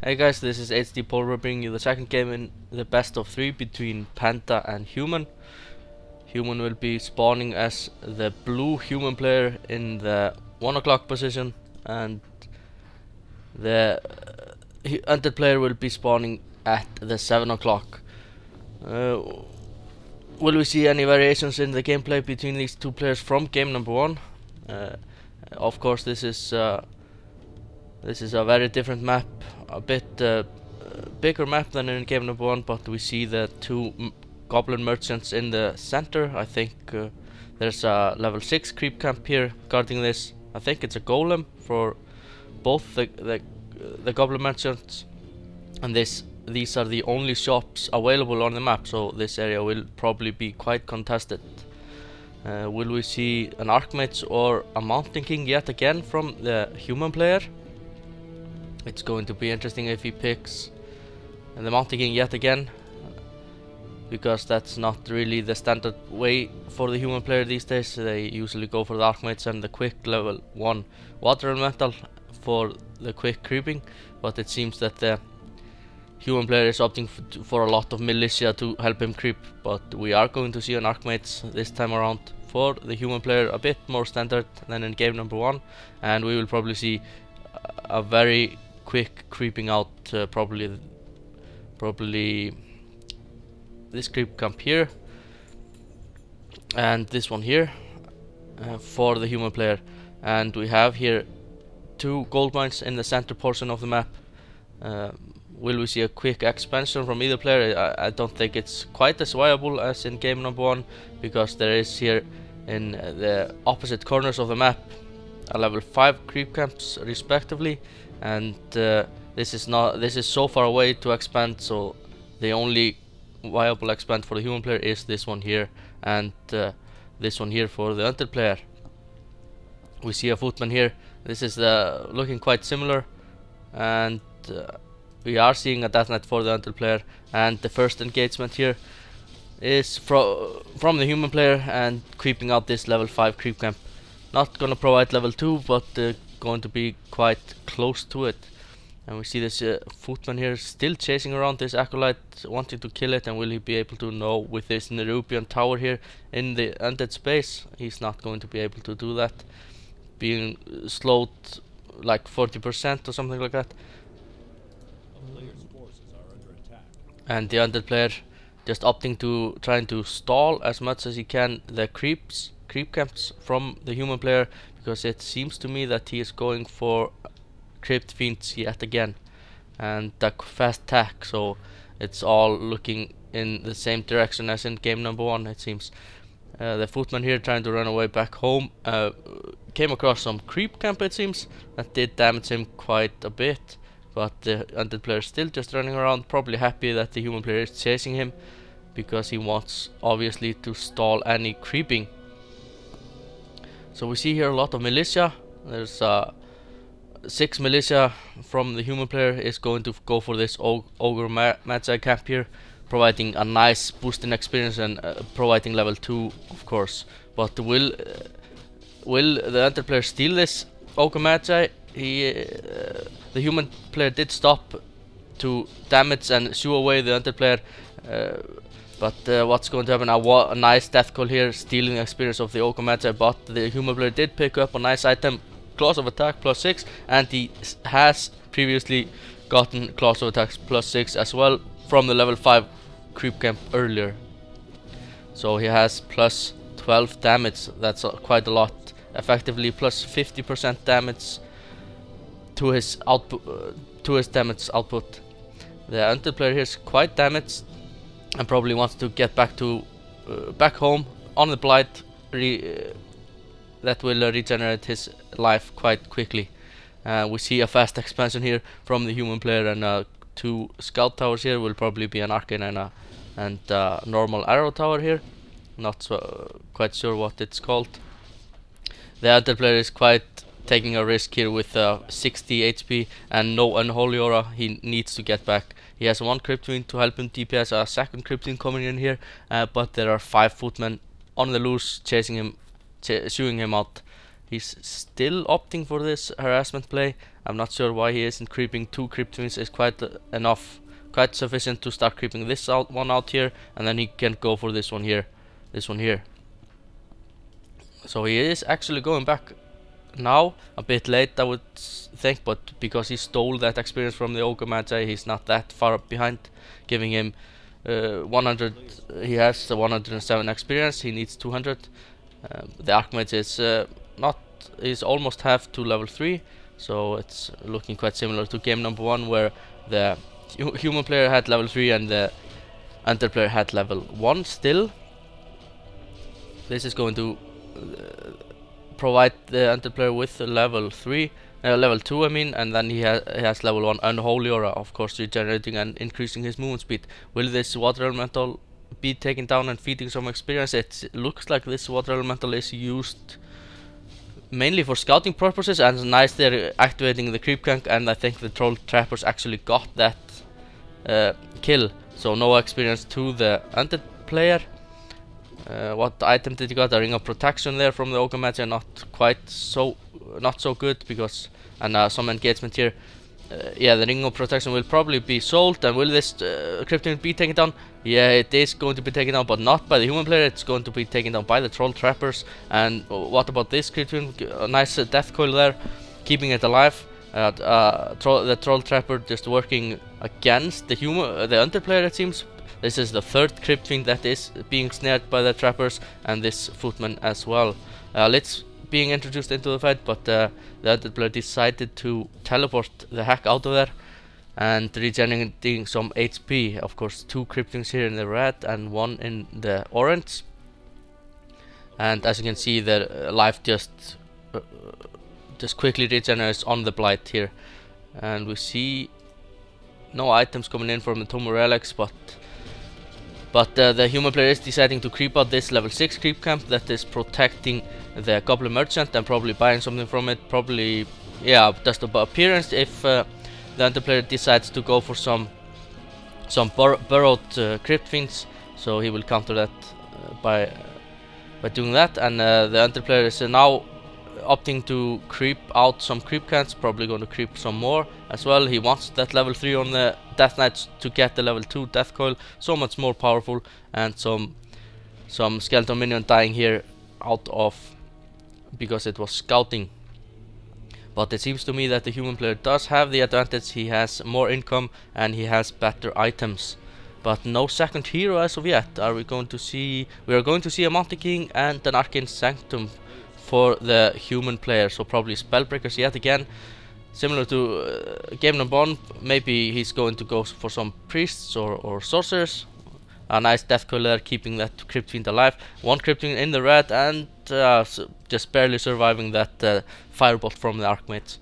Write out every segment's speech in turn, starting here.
Hey guys, this is HDPolarBear bringing you the second game in the best of 3 between Panda and Human. Human will be spawning as the blue human player in the 1 o'clock position, and the Undead player will be spawning at the 7 o'clock. Will we see any variations in the gameplay between these two players from game number 1? Of course, this is a very different map, a bit bigger map than in game number 1, but we see the two goblin merchants in the center. I think there's a level 6 creep camp here guarding this. I think it's a golem for both the goblin merchants, and these are the only shops available on the map, so this area will probably be quite contested. Will we see an Archmage or a Mountain King yet again from the human player? It's going to be interesting if he picks the Mountain King yet again, because that's not really the standard way for the human player these days. They usually go for the Archmage and the quick level 1 water elemental for the quick creeping, but it seems that the human player is opting for a lot of militia to help him creep. But we are going to see an Archmage this time around for the human player, a bit more standard than in game number 1, and we will probably see a very quick creeping out, probably this creep camp here and this one here for the human player. And we have here two gold mines in the center portion of the map. Will we see a quick expansion from either player? I don't think it's quite as viable as in game number 1, because there is here in the opposite corners of the map a level 5 creep camps respectively, and this is so far away to expand, so the only viable expand for the human player is this one here and this one here for the Undead player. We see a footman here. This is looking quite similar, and we are seeing a death knight for the Undead player, and the first engagement here is from the human player and creeping out this level 5 creep camp. Not gonna provide level 2, but going to be quite close to it. And we see this footman here still chasing around this acolyte, wanting to kill it. And will he be able to? No, with this Nerubian tower here in the Undead space, he's not going to be able to do that, being slowed like 40% or something like that. And the Undead player just opting to trying to stall as much as he can the creep camps from the human player, because it seems to me that he is going for crypt fiends yet again and the fast attack, so it's all looking in the same direction as in game number 1, it seems. The footman here trying to run away back home came across some creep camp, it seems, that did damage him quite a bit, but the Undead player still just running around, probably happy that the human player is chasing him, because he wants obviously to stall any creeping. So we see here a lot of militia. There's 6 militia from the human player is going to go for this ogre magi camp here, providing a nice boost in experience and providing level 2, of course. But will the Undead player steal this ogre magi? The human player did stop to damage and shoo away the Undead player, but what's going to happen? A nice death call here, stealing the experience of the ogre magi, but the human player did pick up a nice item, claws of attack +6, and he has previously gotten claws of attack +6 as well from the level 5 creep camp earlier. So he has +12 damage. That's quite a lot. Effectively +50% damage to his output, to his damage output. The Undead player here is quite damaged and probably wants to get back to back home on the blight. That will regenerate his life quite quickly. We see a fast expansion here from the human player, and 2 scout towers here will probably be an arcane and normal arrow tower here. Not quite sure what it's called. The other player is quite taking a risk here with 60 HP and no unholy aura. He needs to get back. He has 1 crypt fiend to help him DPS, a second crypt fiend coming in here, but there are 5 footmen on the loose chasing him, shooing him out. He's still opting for this harassment play. I'm not sure why he isn't creeping. 2 creep twins is quite enough, quite sufficient to start creeping this one out here, and then he can go for this one here, So he is actually going back now, a bit late I would think, but because he stole that experience from the Ogre Magi, he's not that far behind, giving him 100. He has the 107 experience. He needs 200. The Archmage is almost half to level 3, so it's looking quite similar to game number 1, where the human player had level 3 and the Undead player had level 1 still. This is going to provide the Undead player with level 2 I mean, and then he has level 1 Unholy Aura, of course, regenerating and increasing his movement speed. Will this water elemental be taken down and feeding some experience? It looks like this water elemental is used mainly for scouting purposes, and nice they're activating the creep gank, and I think the troll trappers actually got that kill, so no experience to the Undead player. What item did he got? A ring of protection there from the Ogre Magi, not so good, because some engagement here. Yeah, the ring of protection will probably be sold, and will this Krypton be taken down? Yeah, it is going to be taken down, but not by the human player. It's going to be taken down by the troll trappers. And what about this Krypton? A nice death coil there, keeping it alive. The troll trapper just working against the Undead player, it seems. This is the 3rd Krypton that is being snared by the trappers, and this footman as well. Let's being introduced into the fight, but the Undead player decided to teleport the heck out of there and regenerating some HP. Of course, 2 Kryptons here in the red and 1 in the orange, and as you can see, the life just quickly regenerates on the blight here. And we see no items coming in from the Tomb of Relics, but the human player is deciding to creep out this level 6 creep camp that is protecting the Goblin Merchant and probably buying something from it. Probably, yeah, just about appearance. If the Undead player decides to go for some burrowed crypt fiends, so he will counter that by doing that. And the Undead player is now opting to creep out some creep cans, probably going to creep some more as well. He wants that level 3 on the Death Knights to get the level 2 Death Coil, so much more powerful, and some skeleton minion dying here out of because it was scouting. But it seems to me that the human player does have the advantage. He has more income and he has better items, but no second hero as of yet. We are going to see a Mountain King and an Arcane Sanctum for the human player, so probably Spellbreakers yet again, similar to game number 1. Maybe he's going to go for some priests or sorcerers. A nice death coil there, keeping that crypt fiend alive. 1 crypt fiend in the red, and just barely surviving that firebolt from the Archmage.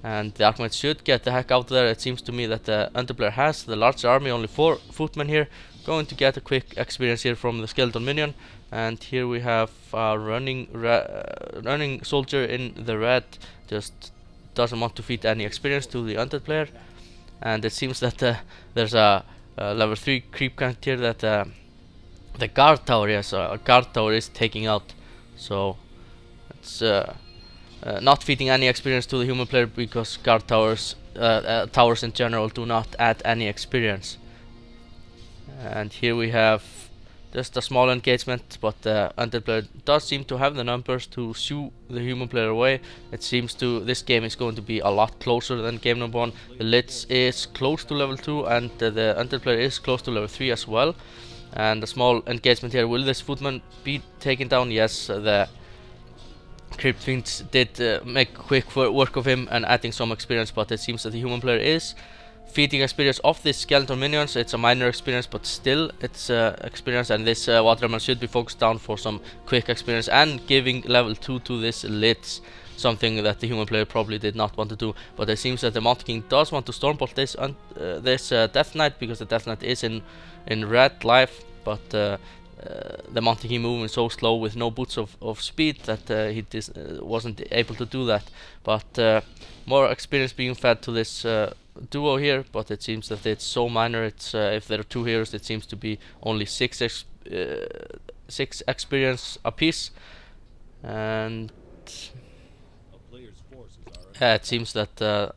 And the Archmage should get the heck out there. It seems to me that the Undead player has the larger army, only 4 footmen here. Going to get a quick experience here from the skeleton minion. And here we have a running soldier in the red, just doesn't want to feed any experience to the Undead player. And it seems that there's a level 3 creep count here that the guard tower, yes, a guard tower is taking out. So it's not feeding any experience to the human player, because guard towers in general do not add any experience. And here we have just a small engagement, but the Undead player does seem to have the numbers to shoo the human player away. It seems this game is going to be a lot closer than game number 1. The Lich is close to level 2 and the Undead player is close to level 3 as well. And a small engagement here. Will this footman be taken down? Yes, the Crypt Fiends did make quick work of him and adding some experience, but it seems that the human player is feeding experience of this skeleton minions. It's a minor experience, but still it's experience, and this waterman should be focused down for some quick experience and giving level 2 to this Lich, something that the human player probably did not want to do. But it seems that the Mountain King does want to stormbolt this Death Knight, because the Death Knight is in red life, but the Mountain King moving so slow with no boots of speed that he wasn't able to do that. But more experience being fed to this duo here, but it seems that it's so minor. It's if there are 2 heroes, it seems to be only 6 experience apiece. And It seems that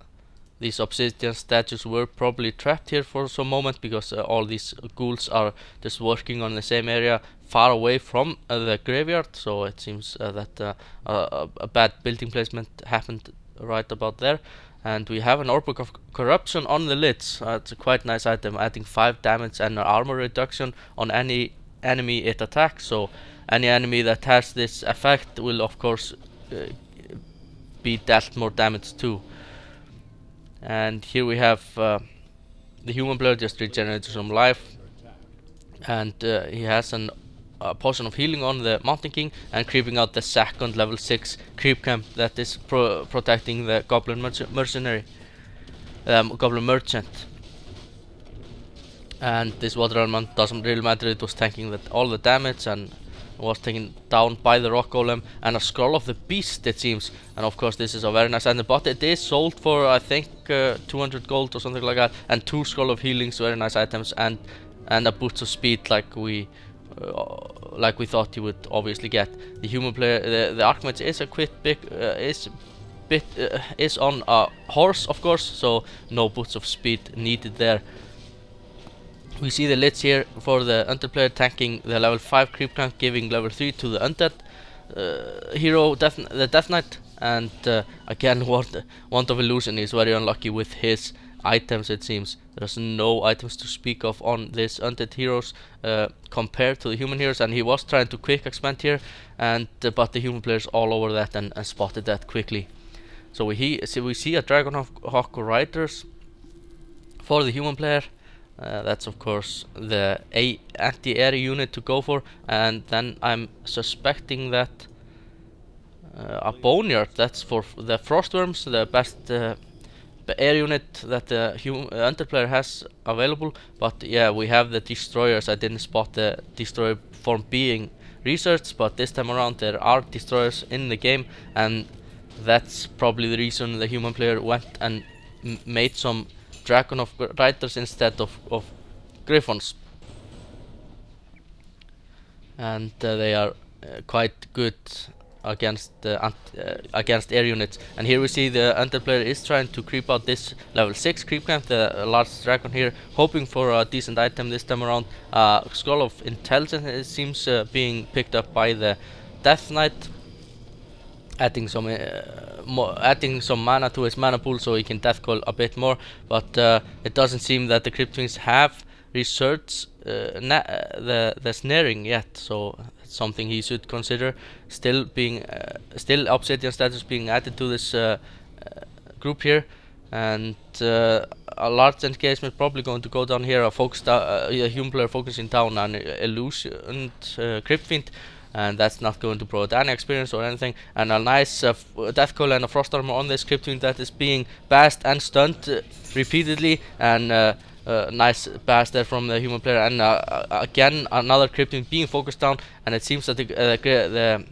these obsidian statues were probably trapped here for some moment, because all these ghouls are just working on the same area far away from the graveyard. So it seems that a bad building placement happened right about there. And we have an Orb of Corruption on the lids. It's a quite nice item, adding 5 damage and an armor reduction on any enemy it attacks. So any enemy that has this effect will of course be dealt more damage too. And here we have the human player just regenerated some life, and he has a potion of healing on the Mountain King, and creeping out the second level 6 creep camp that is protecting the goblin mercenary, goblin merchant. And this water element doesn't really matter, it was tanking all the damage and was taken down by the rock golem. And a scroll of the beast, it seems, and of course this is a very nice item, but it is sold for I think 200 gold or something like that, and 2 scroll of healings, very nice items, and a boost of speed like we thought you would obviously get. The human player, the Archmage is a is on a horse of course, so no boots of speed needed there. We see the lids here for the Undead player tanking the level 5 creep camp, giving level 3 to the Undead hero, the Death Knight. And again, Wand of Illusion is very unlucky with his items. It seems there's no items to speak of on this Undead heroes compared to the human heroes, and he was trying to quick expand here, and but the human players all over that and spotted that quickly. So we see a Dragonhawk Riders for the human player. That's of course the anti-air unit to go for, and then I'm suspecting that a Boneyard, that's for the Frostworms, the best air unit that the Undead player has available. But yeah, we have the Destroyers. I didn't spot the Destroyer form being researched, but this time around there are Destroyers in the game, and that's probably the reason the human player went and made some Dragon of Riders instead of Griffons. And they are quite good against air units. And here we see the Undead player is trying to creep out this level 6 creep camp, the large dragon here, hoping for a decent item this time around. Scroll of Intelligence, it seems, being picked up by the Death Knight, adding some mana to his mana pool so he can death call a bit more. But it doesn't seem that the Crypt Wings have researched the snaring yet, so it's something he should consider. Still obsidian status being added to this group here, and a large engagement probably going to go down here. A human player focusing down on illusion Crypt Fiend, and that's not going to provide any experience or anything. And a nice death coil and a frost armor on this Crypt Fiend that is being bashed and stunned repeatedly, and nice pass there from the human player. And again another Crypt Fiend being focused down, and it seems that the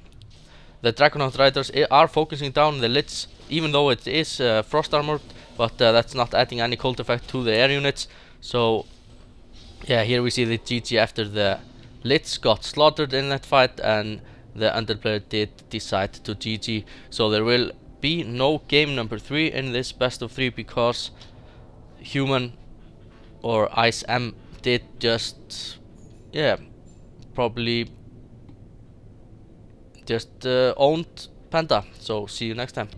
Dragonhawk Riders are focusing down the lids, even though it is frost armored, but that's not adding any cold effect to the air units. So yeah, here we see the GG after the lids got slaughtered in that fight, and the Undead player did decide to GG. So there will be no game number 3 in this best of 3, because human or Ice M did just, yeah, probably just owned Panda. So see you next time.